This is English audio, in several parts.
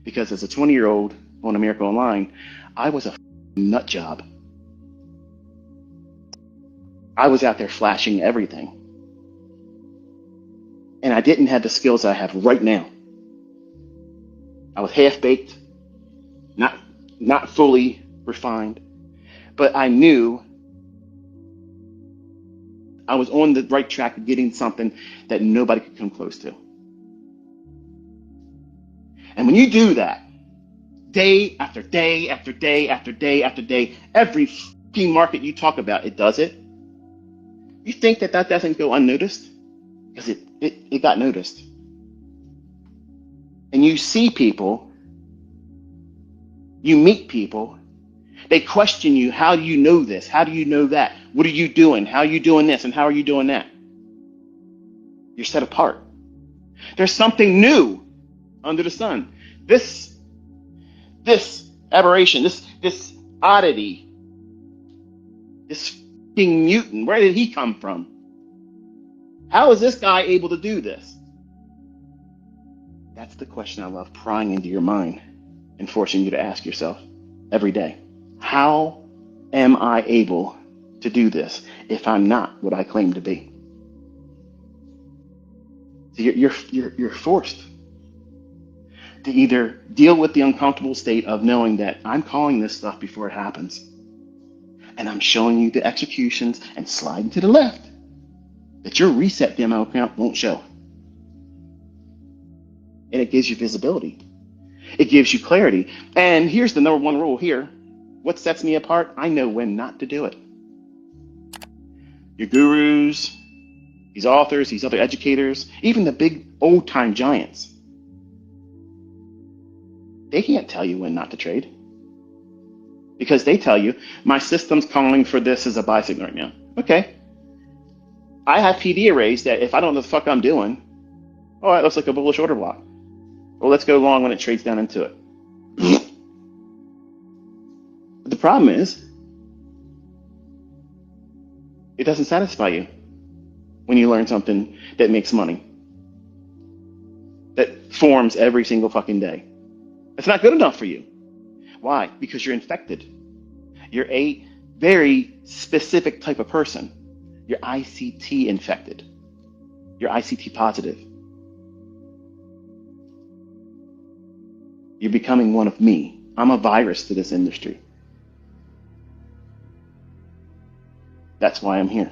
Because as a 20-year-old on A Miracle Online, I was a nut job. I was out there flashing everything. And I didn't have the skills I have right now. I was half-baked, not fully refined, but I knew I was on the right track of getting something that nobody could come close to. And when you do that, day after day after day after day after day, every fucking market you talk about, it does it. You think that doesn't go unnoticed? Because it got noticed. And you see people, you meet people, they question you, how do you know this? How do you know that? What are you doing? How are you doing this? And how are you doing that? You're set apart. There's something new under the sun. This aberration, this oddity, this fucking mutant, where did he come from? How is this guy able to do this? That's the question I love prying into your mind and forcing you to ask yourself every day. How am I able to do this if I'm not what I claim to be? So you're forced to either deal with the uncomfortable state of knowing that I'm calling this stuff before it happens, and I'm showing you the executions and sliding to the left that your reset demo account won't show. And it gives you visibility. It gives you clarity. And here's the number one rule here. What sets me apart? I know when not to do it. Your gurus, these authors, these other educators, even the big old-time giants, they can't tell you when not to trade. Because they tell you, my system's calling for this as a buy signal right now. Okay. I have PD arrays that if I don't know the fuck I'm doing, all right, looks like a bullish order block. Well, let's go long when it trades down into it. But the problem is, it doesn't satisfy you when you learn something that makes money, that forms every single fucking day. It's not good enough for you. Why? Because you're infected. You're a very specific type of person. You're ICT infected. You're ICT positive. You're becoming one of me. I'm a virus to this industry. That's why I'm here.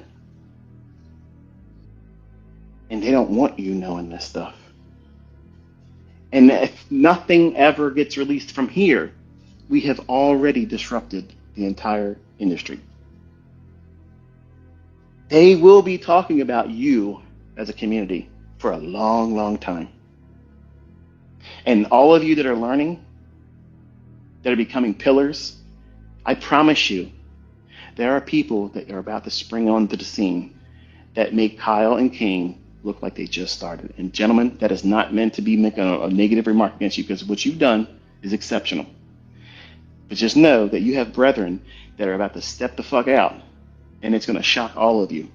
And they don't want you knowing this stuff. And if nothing ever gets released from here, we have already disrupted the entire industry. They will be talking about you as a community for a long, long time. And all of you that are learning, that are becoming pillars, I promise you, there are people that are about to spring onto the scene that make Kyle and King look like they just started. And gentlemen, that is not meant to be making a negative remark against you, because what you've done is exceptional. But just know that you have brethren that are about to step the fuck out, and it's going to shock all of you.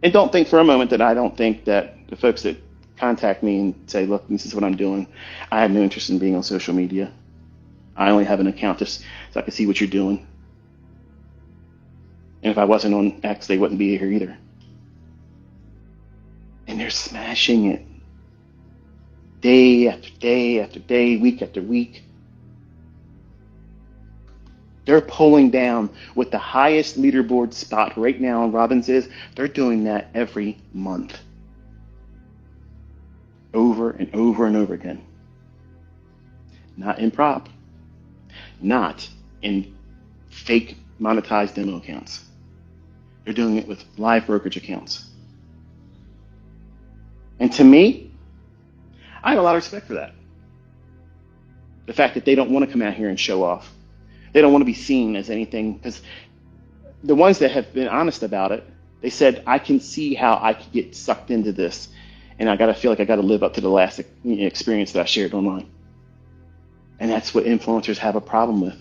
And don't think for a moment that I don't think that the folks that contact me and say, look, this is what I'm doing, I have no interest in being on social media. I only have an account just so I can see what you're doing. And if I wasn't on X, they wouldn't be here either. And they're smashing it day after day after day, week after week. They're pulling down with the highest leaderboard spot right now on Robbins is. They're doing that every month. Over and over and over again. Not in prop. Not in fake monetized demo accounts. They're doing it with live brokerage accounts. And to me, I have a lot of respect for that. The fact that they don't want to come out here and show off. They don't want to be seen as anything, because the ones that have been honest about it, they said, I can see how I could get sucked into this, and I got to feel like I got to live up to the last experience that I shared online. And that's what influencers have a problem with.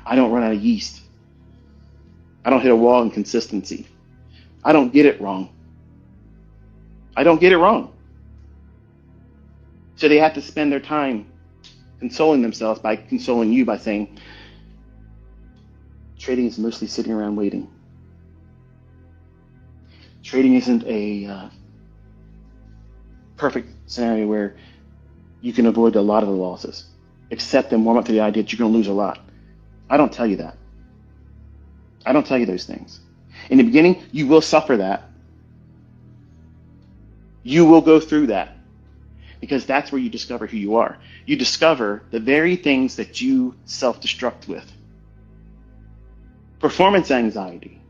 I don't run out of yeast. I don't hit a wall in consistency. I don't get it wrong. I don't get it wrong. So they have to spend their time consoling themselves by consoling you by saying, trading is mostly sitting around waiting. Trading isn't a perfect scenario where you can avoid a lot of the losses, accept and warm up to the idea that you're going to lose a lot. I don't tell you that. I don't tell you those things. In the beginning, you will suffer that. You will go through that because that's where you discover who you are. You discover the very things that you self-destruct with. Performance anxiety,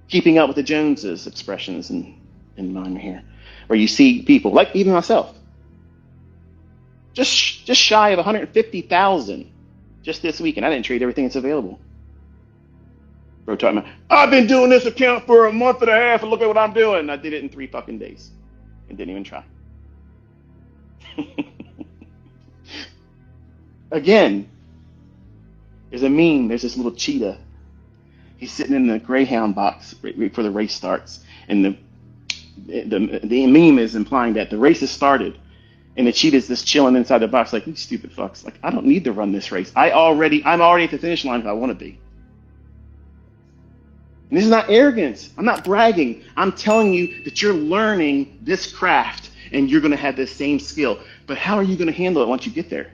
keeping up with the Joneses expressions in mine here, where you see people, like even myself, just shy of 150,000 just this week, and I didn't trade everything that's available. Bro talking about, I've been doing this account for a month and a half, and look at what I'm doing. I did it in 3 fucking days and didn't even try. Again, there's a meme. There's this little cheetah. He's sitting in the Greyhound box right before the race starts, and the meme is implying that the race has started, and the cheetah's just chilling inside the box like, you stupid fucks. Like, I don't need to run this race. I'm already at the finish line if I want to be. And this is not arrogance. I'm not bragging. I'm telling you that you're learning this craft and you're going to have this same skill. But how are you going to handle it once you get there?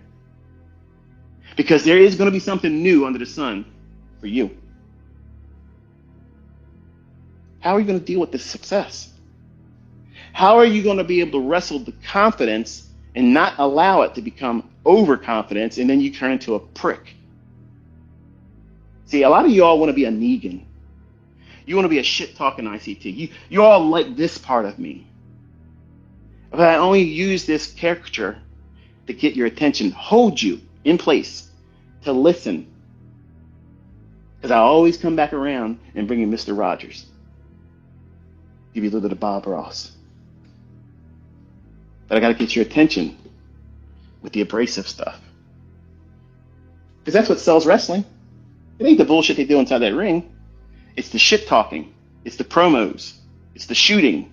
Because there is going to be something new under the sun for you. How are you going to deal with this success? How are you going to be able to wrestle the confidence and not allow it to become overconfidence and then you turn into a prick? See, a lot of you all want to be a Negan. You want to be a shit-talking ICT. You all like this part of me. But I only use this caricature to get your attention, hold you in place, to listen. Because I always come back around and bring you Mr. Rogers. Give you a little bit of Bob Ross. But I got to get your attention with the abrasive stuff. Because that's what sells wrestling. It ain't the bullshit they do inside that ring. It's the shit talking. It's the promos. It's the shooting.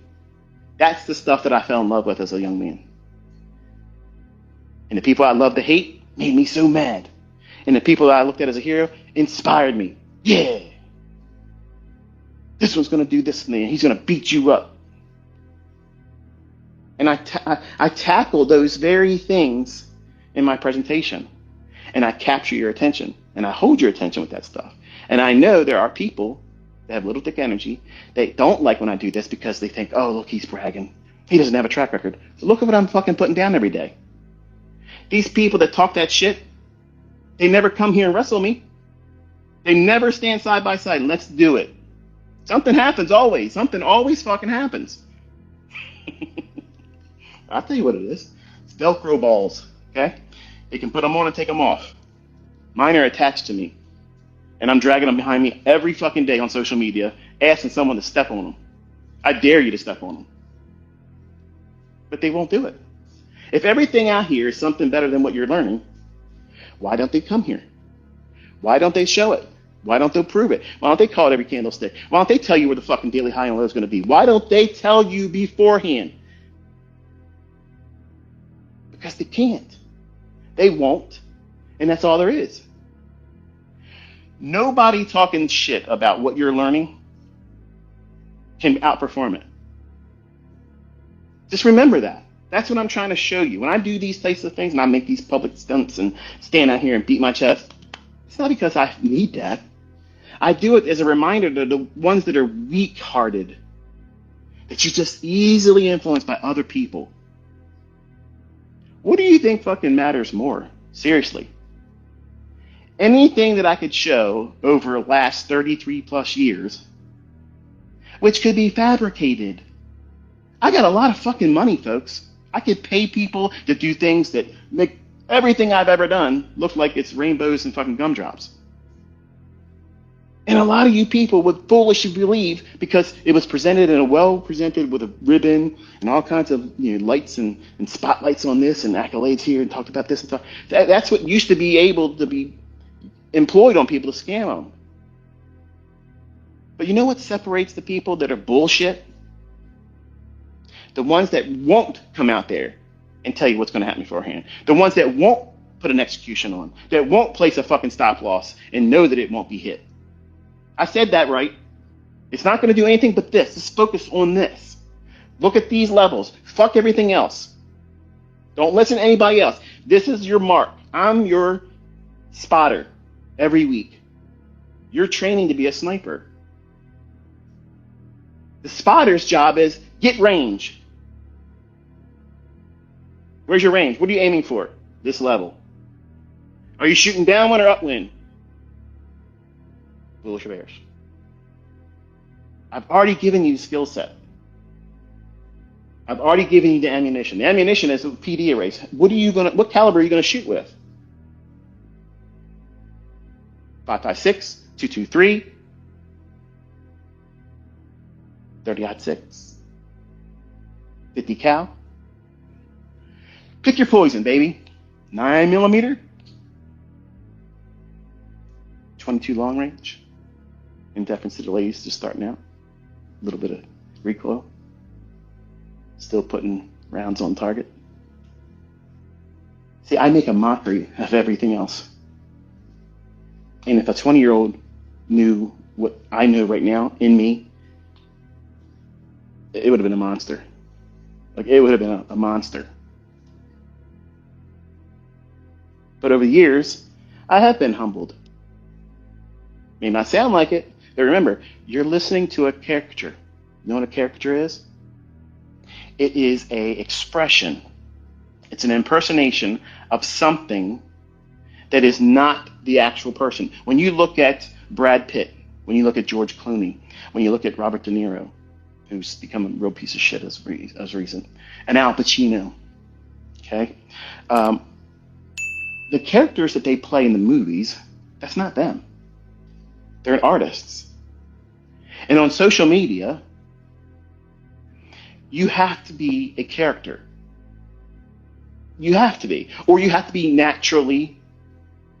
That's the stuff that I fell in love with as a young man. And the people I loved to hate made me so mad. And the people that I looked at as a hero inspired me. Yeah. This one's going to do this to me, and he's going to beat you up. And I tackle those very things in my presentation. And I capture your attention. And I hold your attention with that stuff. And I know there are people that have little dick energy. They don't like when I do this because they think, oh, look, he's bragging. He doesn't have a track record. So look at what I'm fucking putting down every day. These people that talk that shit, they never come here and wrestle me. They never stand side by side. Let's do it. Something happens always. Something always fucking happens. I'll tell you what it is. It's Velcro balls, okay? You can put them on and take them off. Mine are attached to me. And I'm dragging them behind me every fucking day on social media, asking someone to step on them. I dare you to step on them. But they won't do it. If everything out here is something better than what you're learning, why don't they come here? Why don't they show it? Why don't they prove it? Why don't they call it every candlestick? Why don't they tell you where the fucking daily high and low is going to be? Why don't they tell you beforehand? Because they can't. They won't. And that's all there is. Nobody talking shit about what you're learning can outperform it. Just remember that. That's what I'm trying to show you. When I do these types of things and I make these public stunts and stand out here and beat my chest, it's not because I need that. I do it as a reminder to the ones that are weak-hearted, that you're just easily influenced by other people. What do you think fucking matters more? Seriously. Anything that I could show over the last 33 plus years, which could be fabricated. I got a lot of fucking money, folks. I could pay people to do things that make everything I've ever done look like it's rainbows and fucking gumdrops. And a lot of you people would foolishly believe because it was presented in a well-presented with a ribbon and all kinds of lights and spotlights on this and accolades here and talked about this and stuff. That's what used to be able to be employed on people to scam them. But you know what separates the people that are bullshit? The ones that won't come out there and tell you what's going to happen beforehand. The ones that won't put an execution on, that won't place a fucking stop loss and know that it won't be hit. I said that right. It's not going to do anything but this. Just focus on this. Look at these levels. Fuck everything else. Don't listen to anybody else. This is your mark. I'm your spotter every week. You're training to be a sniper. The spotter's job is get range. Where's your range? What are you aiming for? This level. Are you shooting downwind or upwind? Bullish or bearish? I've already given you the skill set. I've already given you the ammunition. The ammunition is a PD arrays. What caliber are you gonna shoot with? 5.56, 2.23, 30-06, 50 cal. Pick your poison, baby. 9mm, 22 long range. In deference to the ladies just starting out. A little bit of recoil. Still putting rounds on target. See, I make a mockery of everything else. And if a 20-year-old knew what I know right now in me, it would have been a monster. Like, it would have been a monster. But over the years, I have been humbled. May not sound like it, but remember, you're listening to a caricature. You know what a caricature is? It is an expression. It's an impersonation of something that is not the actual person. When you look at Brad Pitt, when you look at George Clooney, when you look at Robert De Niro, who's become a real piece of shit as recent, and Al Pacino, okay? The characters that they play in the movies, that's not them. They're artists. And on social media, you have to be a character. You have to be. Or you have to be naturally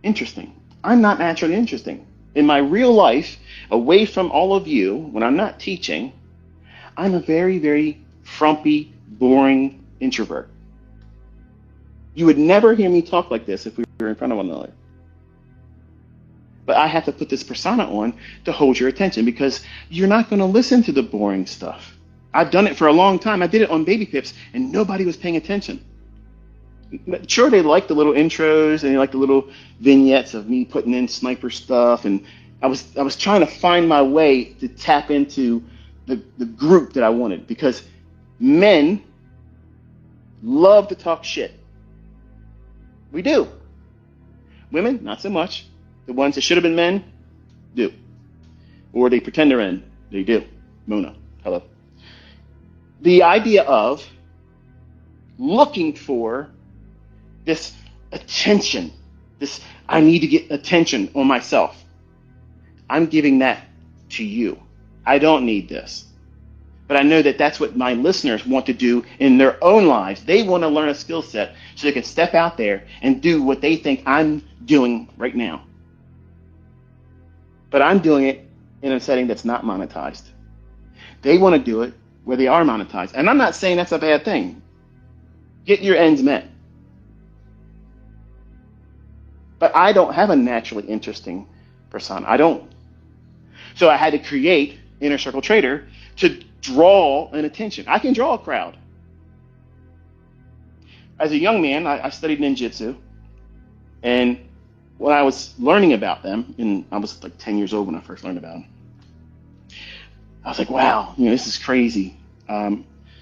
interesting. I'm not naturally interesting. In my real life, away from all of you, when I'm not teaching, I'm a very, very frumpy, boring introvert. You would never hear me talk like this if we were in front of one another. But I have to put this persona on to hold your attention because you're not going to listen to the boring stuff. I've done it for a long time. I did it on Baby Pips and nobody was paying attention. Sure, they like the little intros and they like the little vignettes of me putting in sniper stuff, and I was trying to find my way to tap into the group that I wanted, because men love to talk shit. We do. Women, not so much. The ones that should have been men, do. Or they pretend they're in. They do. Mona, hello. The idea of looking for this attention, this I need to get attention on myself. I'm giving that to you. I don't need this. But I know that that's what my listeners want to do in their own lives. They want to learn a skill set so they can step out there and do what they think I'm doing right now. But I'm doing it in a setting that's not monetized. They want to do it where they are monetized. And I'm not saying that's a bad thing. Get your ends met. But I don't have a naturally interesting persona. I don't. So I had to create Inner Circle Trader to draw an attention. I can draw a crowd. As a young man, I studied ninjutsu. And when I was learning about them, and I was like 10 years old when I first learned about them, I was like, wow, this is crazy.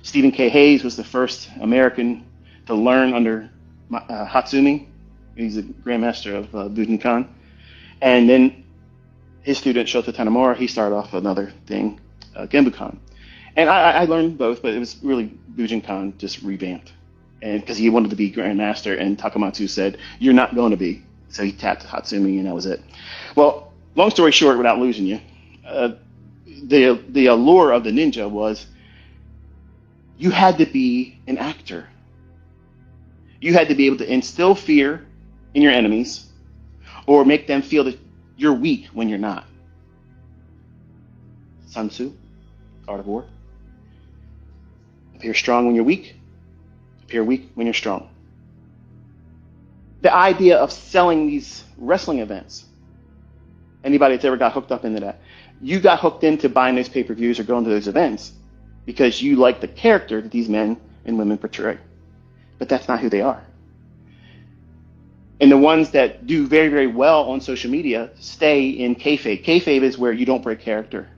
Stephen K. Hayes was the first American to learn under Hatsumi. He's a grandmaster of Bujinkan. And then his student, Shota Tanemura, he started off another thing, Genbukan. And I learned both, but it was really Bujinkan just revamped. And because he wanted to be grandmaster, and Takamatsu said, you're not going to be. So he tapped Hatsumi, and that was it. Well, long story short, without losing you, the allure of the ninja was you had to be an actor. You had to be able to instill fear in your enemies or make them feel that you're weak when you're not. Sun Tzu, Art of War. Appear strong when you're weak. Appear weak when you're strong. The idea of selling these wrestling events. Anybody that's ever got hooked up into that, you got hooked into buying those pay-per-views or going to those events because you like the character that these men and women portray. But that's not who they are. And the ones that do very, very well on social media stay in kayfabe. Kayfabe is where you don't break character.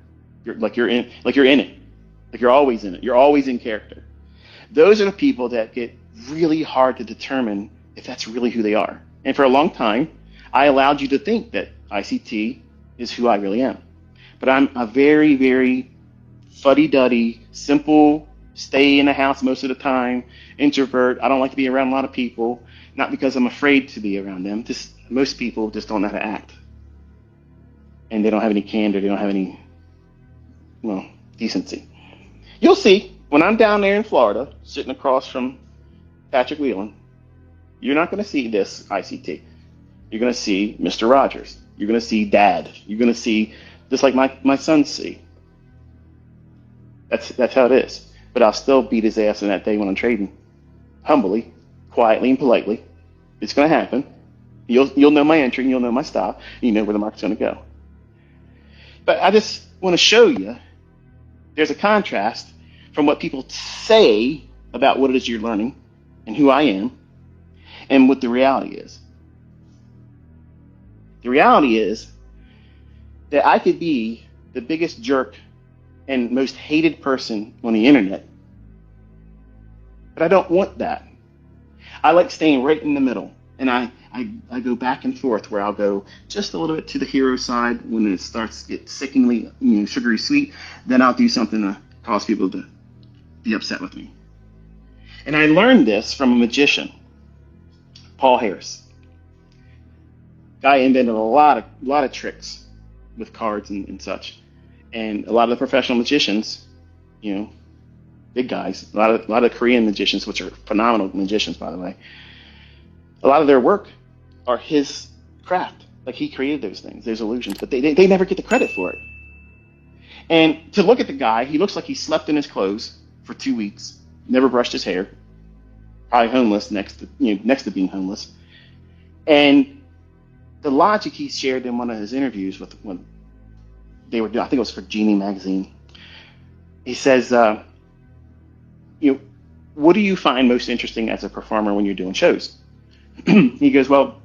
You're in it. Like you're always in it. You're always in character. Those are the people that get really hard to determine if that's really who they are. And for a long time, I allowed you to think that ICT is who I really am. But I'm a very, very fuddy-duddy, simple, stay in the house most of the time, introvert. I don't like to be around a lot of people, not because I'm afraid to be around them. Just most people just don't know how to act. And they don't have any candor. They don't have any, decency. You'll see, when I'm down there in Florida, sitting across from Patrick Whelan, you're not going to see this ICT. You're going to see Mr. Rogers. You're going to see Dad. You're going to see, just like my sons see. That's how it is. But I'll still beat his ass on that day when I'm trading. Humbly, quietly, and politely. It's going to happen. You'll know my entry, and you'll know my stop, and you know where the market's going to go. But I just want to show you there's a contrast from what people say about what it is you're learning and who I am and what the reality is. The reality is that I could be the biggest jerk and most hated person on the internet, but I don't want that. I like staying right in the middle, and I go back and forth where I'll go just a little bit to the hero side when it starts to get sickeningly sugary sweet. Then I'll do something to cause people to be upset with me. And I learned this from a magician, Paul Harris. Guy invented a lot of tricks with cards and such. And a lot of the professional magicians, big guys, a lot of Korean magicians, which are phenomenal magicians, by the way, a lot of their work are his craft. Like he created those things, those illusions, but they never get the credit for it. And to look at the guy, he looks like he slept in his clothes for 2 weeks, never brushed his hair, probably homeless next to being homeless. And the logic he shared in one of his interviews when they were doing, I think it was for Genie magazine. He says, what do you find most interesting as a performer when you're doing shows? He goes, well,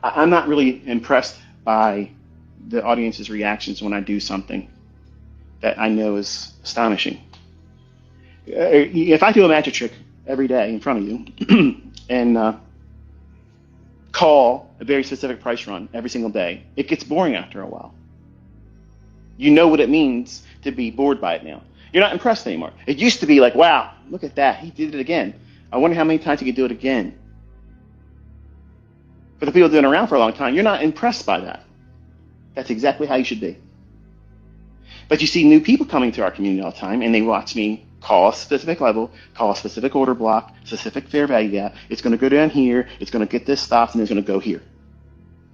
I'm not really impressed by the audience's reactions when I do something that I know is astonishing. If I do a magic trick every day in front of you and call a very specific price run every single day, it gets boring after a while. You know what it means to be bored by it now. You're not impressed anymore. It used to be like, wow, look at that. He did it again. I wonder how many times he could do it again. For the people doing it around for a long time, you're not impressed by that. That's exactly how you should be. But you see new people coming to our community all the time, and they watch me call a specific level, call a specific order block, specific fair value gap. It's going to go down here. It's going to get this stop, and it's going to go here.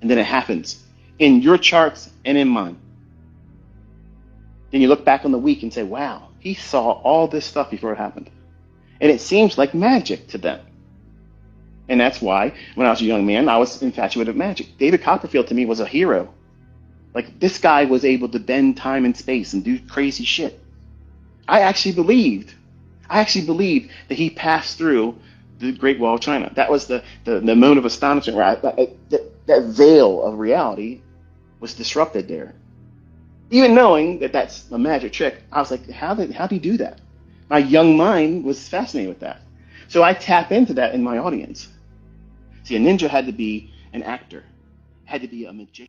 And then it happens in your charts and in mine. Then you look back on the week and say, wow, he saw all this stuff before it happened. And it seems like magic to them. And that's why, when I was a young man, I was infatuated with magic. David Copperfield, to me, was a hero. Like, this guy was able to bend time and space and do crazy shit. I actually believed that he passed through the Great Wall of China. That was the moment of astonishment where that veil of reality was disrupted there. Even knowing that that's a magic trick, I was like, how did he do that? My young mind was fascinated with that. So I tap into that in my audience. See, a ninja had to be an actor, had to be a magician.